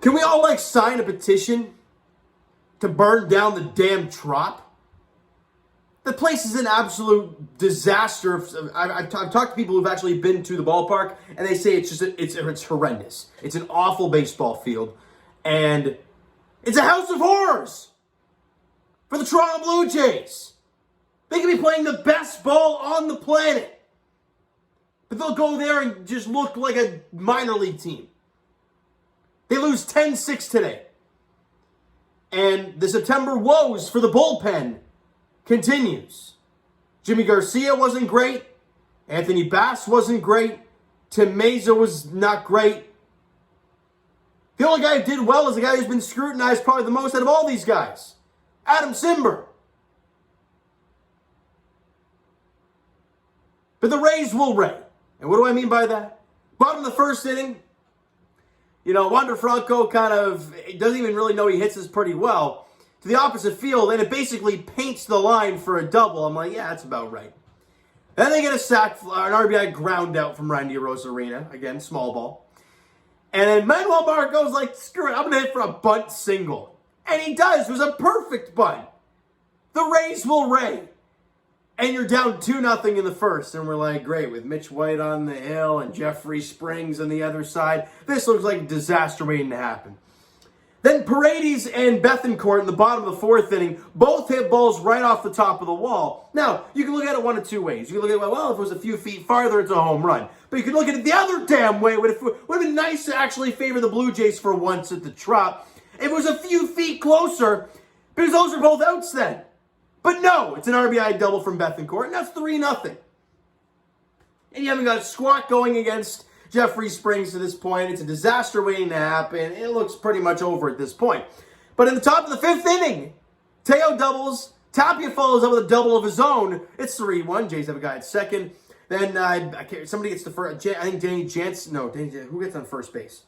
Can we all, sign a petition to burn down the damn Trop? The place is an absolute disaster. I've talked to people who've actually been to the ballpark, and they say it's horrendous. It's an awful baseball field, and it's a house of horrors for the Toronto Blue Jays. They could be playing the best ball on the planet, but they'll go there and just look like a minor league team. They lose 10-6 today. And the September woes for the bullpen continues. Jimmy Garcia wasn't great. Anthony Bass wasn't great. Tim Meza was not great. The only guy who did well is the guy who's been scrutinized probably the most out of all these guys. Adam Simber. But the Rays will Ray. And what do I mean by that? Bottom of the first inning, Wander Franco doesn't even really know he hits this pretty well, to the opposite field, and it basically paints the line for a double. I'm like, yeah, that's about right. Then they get a sac, an RBI ground out from Randy Arozarena. Again, small ball. And then Manuel Marco's like, screw it, I'm going to hit for a bunt single. And he does. It was a perfect bunt. The Rays will Ray. And you're down 2-0 in the first. And we're like, great, with Mitch White on the hill and Jeffrey Springs on the other side. This looks like a disaster waiting to happen. Then Paredes and Bethancourt in the bottom of the fourth inning both hit balls right off the top of the wall. Now, you can look at it one of two ways. You can look at it, well, if it was a few feet farther, it's a home run. But you can look at it the other damn way. It would have been nice to actually favor the Blue Jays for once at the Trop. If it was a few feet closer, because those are both outs then. But no, it's an RBI double from Bethancourt, and that's 3-0. And you haven't got a squat going against Jeffrey Springs to this point. It's a disaster waiting to happen. It looks pretty much over at this point. But in the top of the fifth inning, Teo doubles. Tapia follows up with a double of his own. It's 3-1. Jays have a guy at second. Then somebody gets the first. I think Danny Jansen. No, who gets on first base?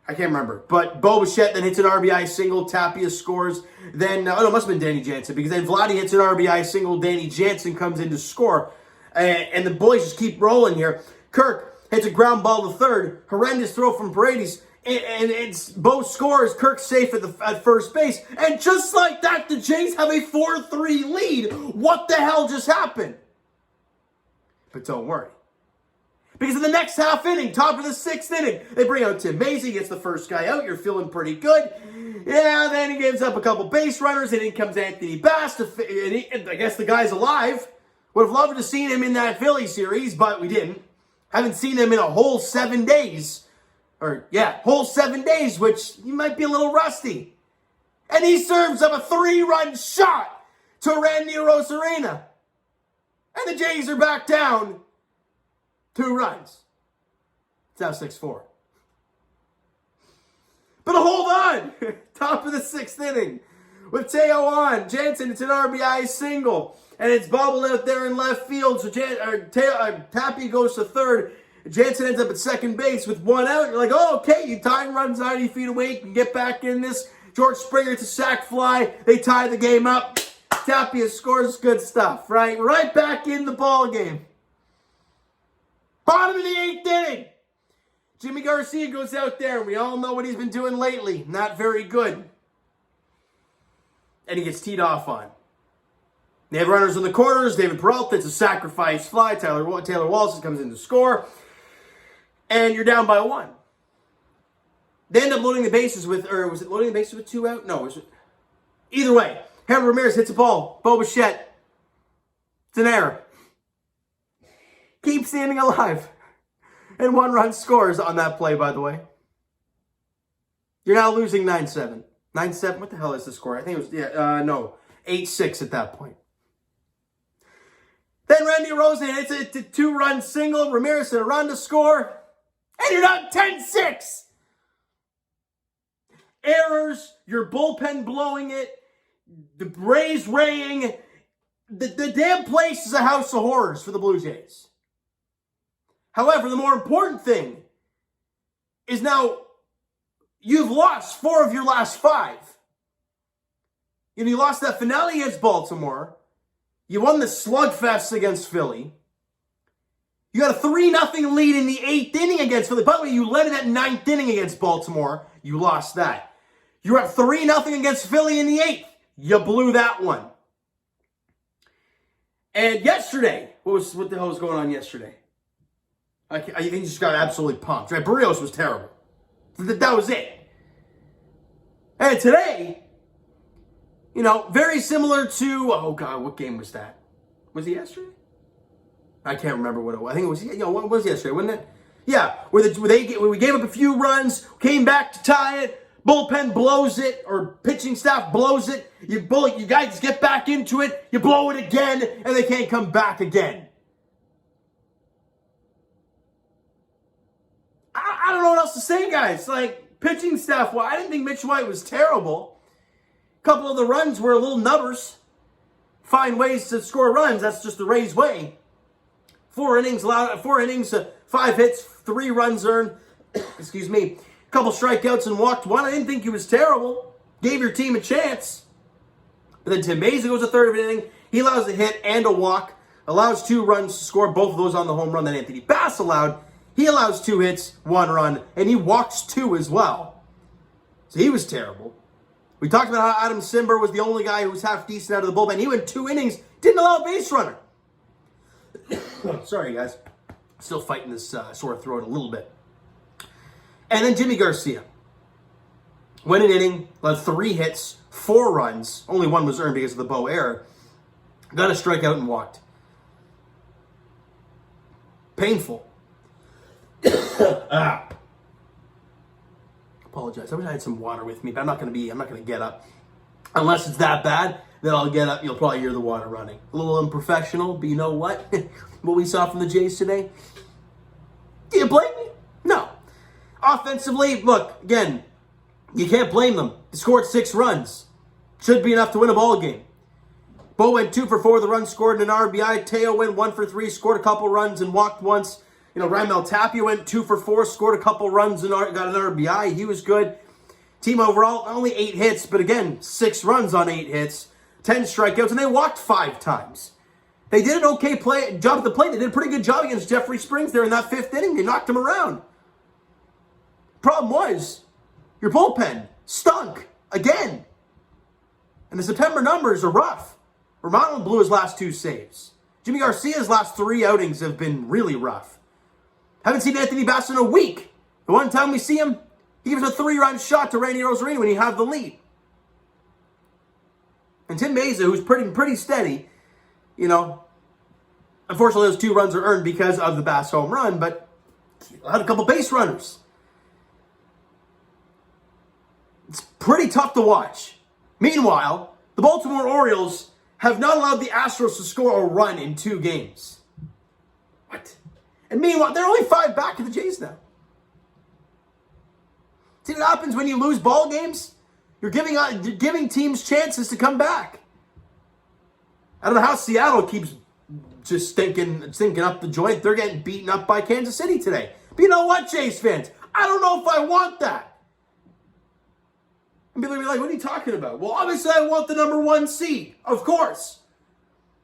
I can't remember. But Bo Bichette then hits an RBI single. Tapia scores. Then, it must have been Danny Jansen, because then Vladdy hits an RBI single. Danny Jansen comes in to score. And the boys just keep rolling here. Kirk hits a ground ball to third. Horrendous throw from Paredes. And it's Bo scores. Kirk's safe at first base. And just like that, the Jays have a 4-3 lead. What the hell just happened? But don't worry. Because in the next half inning, top of the sixth inning, they bring out Tim Meza, gets the first guy out. You're feeling pretty good. Yeah, then he gives up a couple base runners, and in comes Anthony Bass. I guess the guy's alive. Would have loved to have seen him in that Philly series, but we didn't. Haven't seen him in a whole 7 days. Whole 7 days, which he might be a little rusty. And he serves up a 3-run shot to Randy Arozarena. And the Jays are back down 2 runs. It's now 6-4. But hold on. Top of the sixth inning. With Teo on. Jansen, it's an RBI single. And it's bobbled out there in left field. So Tapia goes to third. Jansen ends up at second base with 1 out. You're like, oh, okay. You time runs 90 feet away. You can get back in this. George Springer, it's a sac fly. They tie the game up. Tapia scores. Good stuff, right? Right back in the ball game. Bottom of the 8th inning. Jimmy Garcia goes out there, and we all know what he's been doing lately. Not very good. And he gets teed off on. They have runners in the corners. David Peralta, it's a sacrifice fly. Taylor Wallace comes in to score. And you're down by 1. They end up loading the bases with, or was it loading the bases with 2 out? No, was it? Either way, Harold Ramirez hits a ball. Bo Bichette. It's an error. Keep standing alive. And 1 run scores on that play, by the way. You're now losing 9-7. 9-7, what the hell is the score? I think it was, 8-6 at that point. Then Randy Arozarena hits a 2-run single. Ramirez and a run to score. And you're down 10-6. Errors, your bullpen blowing it, the Rays raying. The damn place is a house of horrors for the Blue Jays. However, the more important thing is now you've lost 4 of your last 5. You lost that finale against Baltimore. You won the slugfest against Philly. You got a 3-0 lead in the 8th inning against Philly. By the way, you led in that 9th inning against Baltimore. You lost that. You're up 3-0 against Philly in the 8th. You blew that one. And yesterday, what the hell was going on yesterday? I think you just got absolutely pumped. Right? Barrios was terrible. That was it. And today, very similar to, oh God, what game was that? Was it yesterday? I can't remember what it was. I think it was, what was yesterday, wasn't it? Yeah, where we gave up a few runs, came back to tie it, bullpen blows it, or pitching staff blows it, you guys get back into it, you blow it again, and they can't come back again. I don't know what else to say, guys. Like, pitching staff, well, I didn't think Mitch White was terrible. A couple of the runs were a little nubbers. Find ways to score runs, that's just the Rays' way. 4 innings, 5 hits, 3 runs earned. Excuse me. A couple strikeouts and walked 1. I didn't think he was terrible. Gave your team a chance. But then Tim Mayza goes a third of an inning. He allows a hit and a walk. Allows 2 runs to score, both of those on the home run that Anthony Bass allowed. He allows 2 hits, 1 run, and he walks 2 as well. So he was terrible. We talked about how Adam Simber was the only guy who was half decent out of the bullpen. He went 2 innings, didn't allow a base runner. Sorry, guys. Still fighting this sore throat a little bit. And then Jimmy Garcia. Went an inning, allowed 3 hits, 4 runs. Only 1 was earned because of the Bo error. Got a strikeout and walked. Painful. Apologize. I wish I had some water with me, but I'm not going to get up. Unless it's that bad, then I'll get up. You'll probably hear the water running. A little unprofessional, but you know what? What we saw from the Jays today? Do you blame me? No. Offensively, look, again, you can't blame them. They scored 6 runs. Should be enough to win a ball game. Bo went 2 for 4. The runs scored in an RBI. Teo went 1 for 3, scored a couple runs and walked once. Raimel Tapia went 2 for 4, scored a couple runs and got an RBI. He was good. Team overall, only 8 hits, but again, 6 runs on 8 hits, 10 strikeouts, and they walked 5 times. They did an okay job at the plate. They did a pretty good job against Jeffrey Springs there in that 5th inning. They knocked him around. Problem was, your bullpen stunk again. And the September numbers are rough. Romano blew his last 2 saves. Jimmy Garcia's last 3 outings have been really rough. Haven't seen Anthony Bass in a week. The one time we see him, he gives a 3-run shot to Randy Rosarino when he had the lead. And Tim Mayza, who's pretty steady, unfortunately those 2 runs are earned because of the Bass home run, but he had a couple base runners. It's pretty tough to watch. Meanwhile, the Baltimore Orioles have not allowed the Astros to score a run in 2 games. What? And meanwhile, they're only 5 back to the Jays now. See what happens when you lose ball games? You're giving teams chances to come back. I don't know how Seattle keeps just stinking up the joint. They're getting beaten up by Kansas City today. But you know what, Jays fans? I don't know if I want that. And people will be like, what are you talking about? Well, obviously I want the number 1 seed. Of course.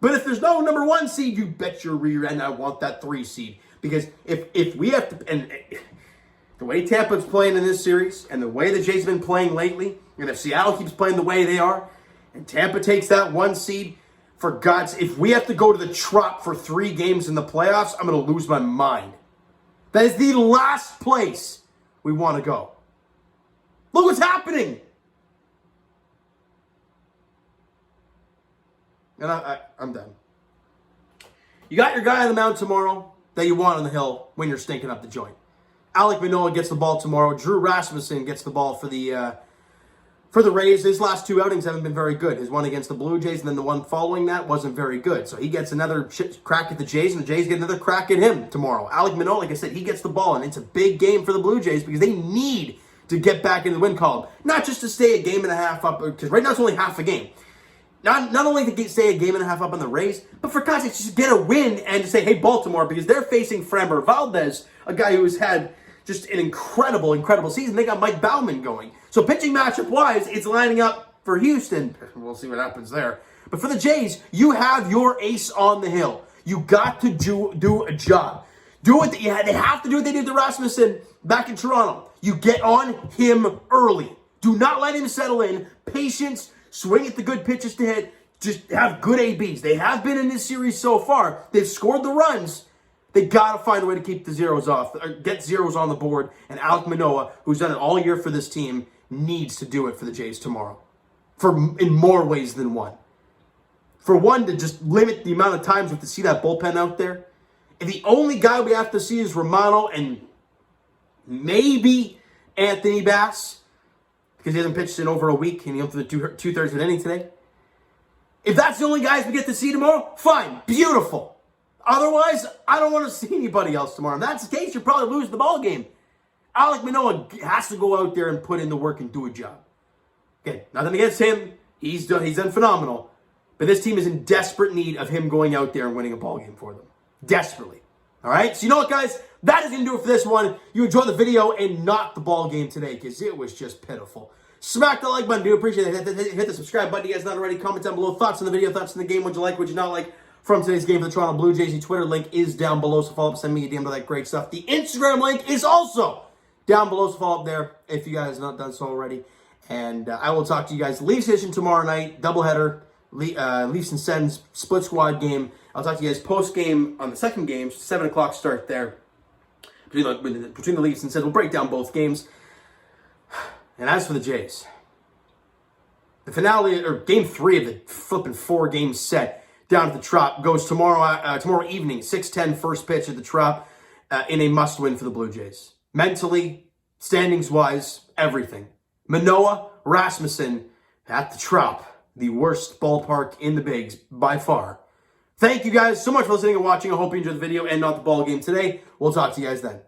But if there's no number 1 seed, you bet your rear end I want that 3 seed. Because if we have to... And the way Tampa's playing in this series, and the way the Jays have been playing lately, and if Seattle keeps playing the way they are, and Tampa takes that 1 seed, for God's sake, if we have to go to the Trop for 3 games in the playoffs, I'm going to lose my mind. That is the last place we want to go. Look what's happening. And I'm done. You got your guy on the mound tomorrow that you want on the hill when you're stinking up the joint. Alek Manoah gets the ball tomorrow. Drew Rasmussen gets the ball for the Rays. His last 2 outings haven't been very good. His one against the Blue Jays and then the one following that wasn't very good. So he gets another crack at the Jays, and the Jays get another crack at him tomorrow. Alek Manoah, like I said, he gets the ball, and it's a big game for the Blue Jays because they need to get back into the win column. Not just to stay a game and a half up, because right now it's only half a game. Not only to stay a game and a half up on the Rays, but for God's sake, just get a win and to say, hey, Baltimore, because they're facing Framber Valdez, a guy who has had just an incredible season. They got Mike Baumann going. So pitching matchup-wise, it's lining up for Houston. We'll see what happens there. But for the Jays, you have your ace on the hill. You got to do a job. Do it. They have to do what they did to Rasmussen back in Toronto. You get on him early. Do not let him settle in. Patience. Swing at the good pitches to hit. Just have good ABs. They have been in this series so far. They've scored the runs. They got to find a way to keep the zeros off, or get zeros on the board. And Alek Manoah, who's done it all year for this team, needs to do it for the Jays tomorrow. In more ways than one. For one, to just limit the amount of times we have to see that bullpen out there. And the only guy we have to see is Romano and maybe Anthony Bass, because he hasn't pitched in over a week and he went through the two-thirds of an inning today. If that's the only guys we get to see tomorrow, fine, beautiful. Otherwise, I don't want to see anybody else tomorrow. If that's the case, you'll probably lose the ball game. Alek Manoah has to go out there and put in the work and do a job. Okay, nothing against him. He's done phenomenal. But this team is in desperate need of him going out there and winning a ball game for them. Desperately. All right? So you know what, guys? That is going to do it for this one. You enjoyed the video and not the ball game today because it was just pitiful. Smack the like button. Do appreciate it. Hit the subscribe button. You guys not already. Comment down below. Thoughts on the video. Thoughts on the game. What you like. What you not like from today's game for the Toronto Blue Jays. The Twitter link is down below. So follow up. Send me a DM to that great stuff. The Instagram link is also down below. So follow up there if you guys have not done so already. And I will talk to you guys. Leafs edition tomorrow night. Doubleheader. Leafs and Sens split squad game. I'll talk to you guys post-game on the second game. 7 o'clock start there. Between the Leafs and Sens. We'll break down both games. And as for the Jays, the finale, or game 3 of the flipping 4-game set down at the Trop goes tomorrow evening, 6:10 first pitch at the Trop in a must-win for the Blue Jays. Mentally, standings-wise, everything. Manoah, Rasmussen at the Trop, the worst ballpark in the Bigs by far. Thank you guys so much for listening and watching. I hope you enjoyed the video and not the ball game today. We'll talk to you guys then.